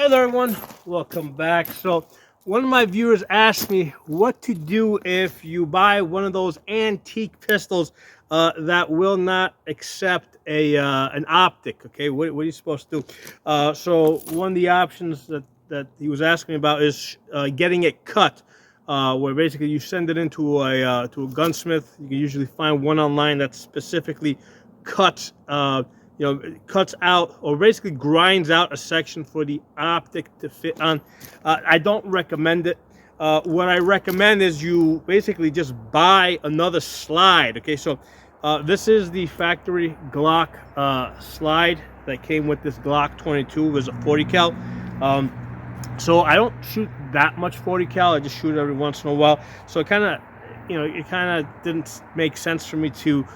Hey there, everyone. Welcome back. So, one of my viewers asked me what to do if you buy one of those antique pistols that will not accept an optic. Okay, what are you supposed to do? So, one of the options that he was asking me about is getting it cut, where basically you send it into a gunsmith. You can usually find one online that's specifically cut. It cuts out or basically grinds out a section for the optic to fit on. I don't recommend it. What I recommend is you basically just buy another slide. Okay, so this is the factory Glock slide that came with this Glock 22. It was a 40 cal. So I don't shoot that much 40 cal. I just shoot every once in a while. So it kind of didn't make sense for me to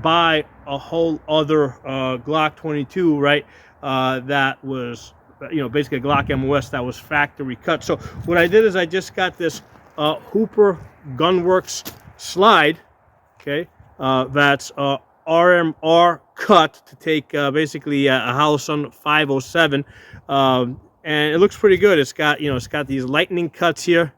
buy a whole other Glock 22, right? That was, basically a Glock MOS that was factory cut. So what I did is I just got this Hooper Gunworks slide, okay? That's RMR cut to take basically a Holosun 507, and it looks pretty good. It's got these lightning cuts here.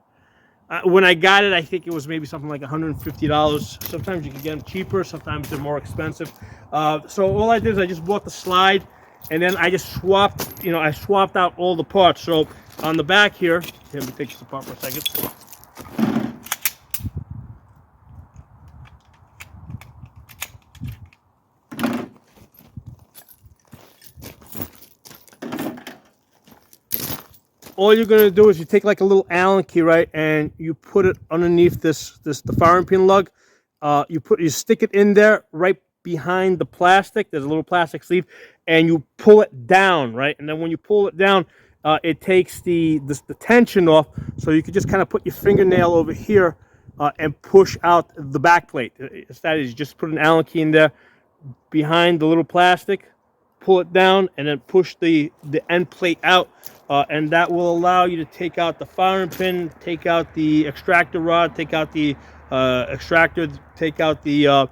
When I got it, I think it was maybe something like $150. Sometimes you can get them cheaper, sometimes they're more expensive. So all I did is I just bought the slide, and then I just swapped out all the parts. So on the back here, let me take this apart for a second. All you're gonna do is you take like a little Allen key, right, and you put it underneath the firing pin lug. You stick it in there right behind the plastic. There's a little plastic sleeve, and you pull it down, right. And then when you pull it down, it takes the tension off. So you can just kind of put your fingernail over here and push out the back plate. That is, you just put an Allen key in there behind the little plastic, pull it down, and then push the end plate out. And that will allow you to take out the firing pin, take out the extractor rod, take out the extractor, take out the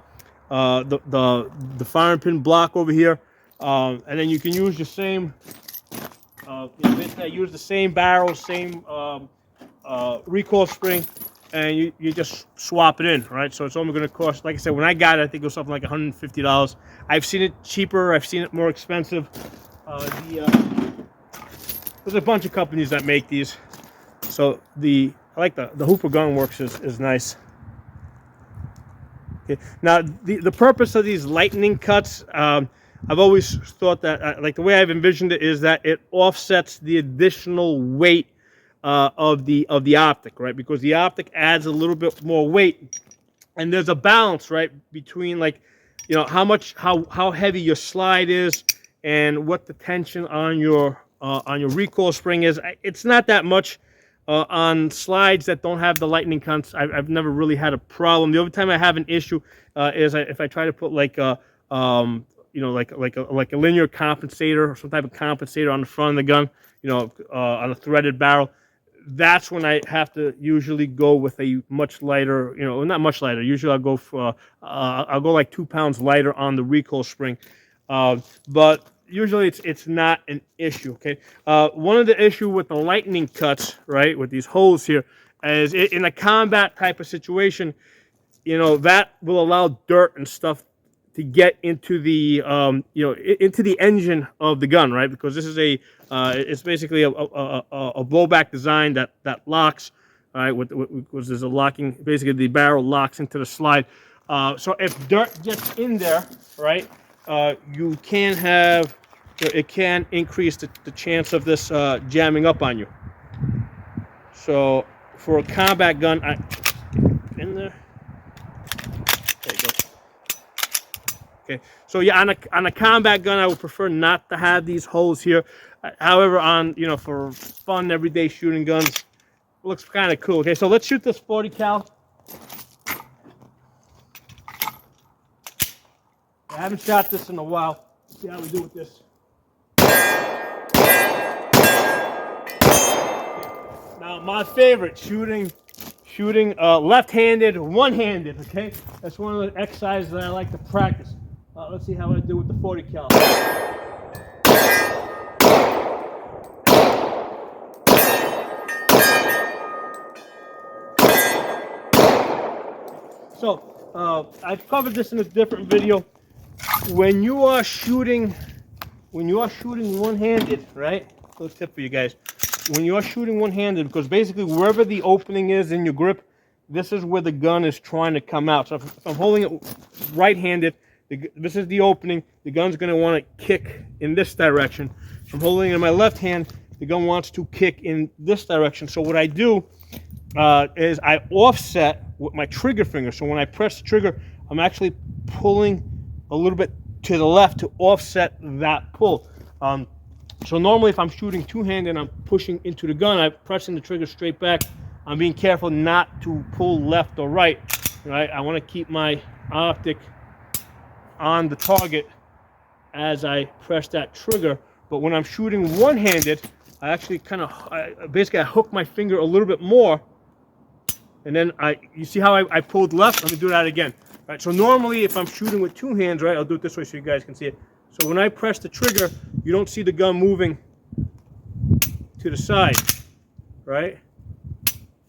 firing pin block over here, and then you can use the same. Basically, I use the same barrel, same recoil spring, and you just swap it in, right? So it's only going to cost, like I said, when I got it, I think it was something like $150. I've seen it cheaper. I've seen it more expensive. There's a bunch of companies that make these. So I like the Hooper Gunworks is nice. Okay. Now the purpose of these lightning cuts, I've always thought that like the way I've envisioned it is that it offsets the additional weight of the optic, right? Because the optic adds a little bit more weight, and there's a balance, right, between like how heavy your slide is and what the tension on your recoil spring is. It's not that much on slides that don't have the lightning cuts. I've never really had a problem. The only time I have an issue is if I try to put like a linear compensator or some type of compensator on the front of the gun, on a threaded barrel. That's when I have to usually go with a much lighter, not much lighter. Usually I'll go like 2 pounds lighter on the recoil spring, but usually it's not an issue. Okay. One of the issue with the lightning cuts, right, with these holes here, is in a combat type of situation, that will allow dirt and stuff to get into the into the engine of the gun, right? Because this is it's basically a blowback design that locks, right? Because there's a locking, basically the barrel locks into the slide. So if dirt gets in there, right, you can have, it can increase the chance of this jamming up on you. So for a combat gun, in there. There you go. Okay. So yeah, on a combat gun, I would prefer not to have these holes here. However, on for fun everyday shooting guns, it looks kind of cool. Okay, so let's shoot this 40 cal. I haven't shot this in a while. Let's see how we do with this. Now, my favorite, shooting left-handed, one-handed, okay? That's one of the exercises that I like to practice. Let's see how I do with the 40 cal. So I've covered this in a different video. When you are shooting one-handed, right? Little tip for you guys. When you are shooting one-handed, because basically wherever the opening is in your grip, this is where the gun is trying to come out. So if I'm holding it right-handed, this is the opening. The gun's going to want to kick in this direction. If I'm holding it in my left hand, the gun wants to kick in this direction. So what I do is I offset with my trigger finger. So when I press the trigger, I'm actually pulling a little bit to the left to offset that pull. So normally if I'm shooting two-handed and I'm pushing into the gun, I'm pressing the trigger straight back. I'm being careful not to pull left or right. Right? I want to keep my optic on the target as I press that trigger. But when I'm shooting one-handed, I actually basically I hook my finger a little bit more, and then you see how I pulled left? Let me do that again. Right, so normally if I'm shooting with two hands, right, I'll do it this way so you guys can see it. So when I press the trigger, you don't see the gun moving to the side, right?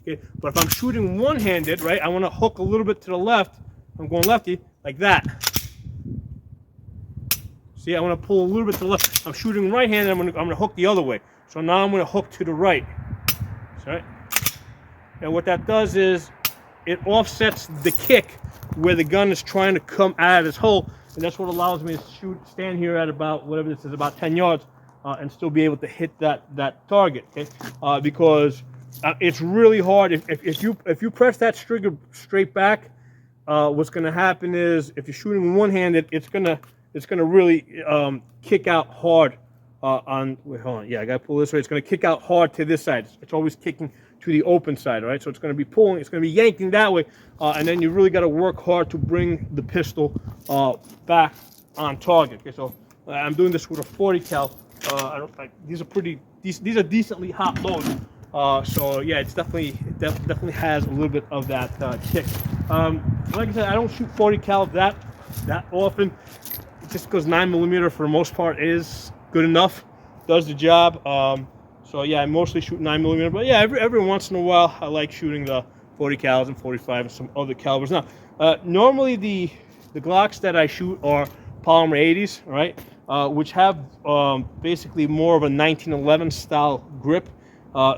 Okay, but if I'm shooting one-handed, right, I want to hook a little bit to the left. I'm going lefty, like that. See, I want to pull a little bit to the left. I'm shooting right-handed, I'm going to hook the other way. So now I'm going to hook to the right. Right? And what that does is it offsets the kick where the gun is trying to come out of this hole, and that's what allows me to stand here at about, whatever this is, about 10 yards, and still be able to hit that target, okay? Because it's really hard. If you press that trigger straight back, what's going to happen is if you're shooting one-handed, it's gonna really kick out hard wait, hold on. Yeah, I got to pull this way. It's going to kick out hard to this side. It's always kicking to the open side, right? So it's going to be pulling, it's going to be yanking that way, and then you really got to work hard to bring the pistol back on target. Okay, so I'm doing this with a 40 cal. These are decently hot loads. So yeah, it definitely has a little bit of that kick. Like I said, I don't shoot 40 cal that often, just because 9mm for the most part is good enough, does the job. So yeah, I mostly shoot 9mm, but yeah, every once in a while I like shooting the 40 cals and 45 and some other calibers. Now, normally the Glocks that I shoot are polymer 80s, right? Which have basically more of a 1911 style grip.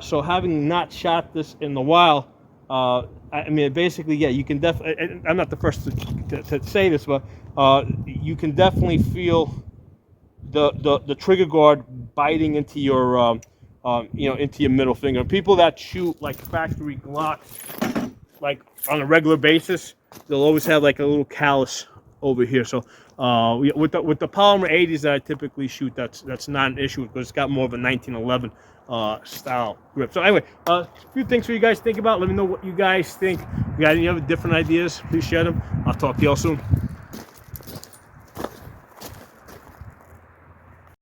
So having not shot this in a while, I mean, basically, yeah, you can definitely. I'm not the first to say this, but you can definitely feel the trigger guard biting into your into your middle finger. People that shoot like factory Glocks, like on a regular basis, they'll always have like a little callus over here. So with the polymer 80s that I typically shoot, that's not an issue because it's got more of a 1911 style grip. So anyway, a few things for you guys to think about. Let me know what you guys think. If you got any other different ideas, please share them. I'll talk to y'all soon.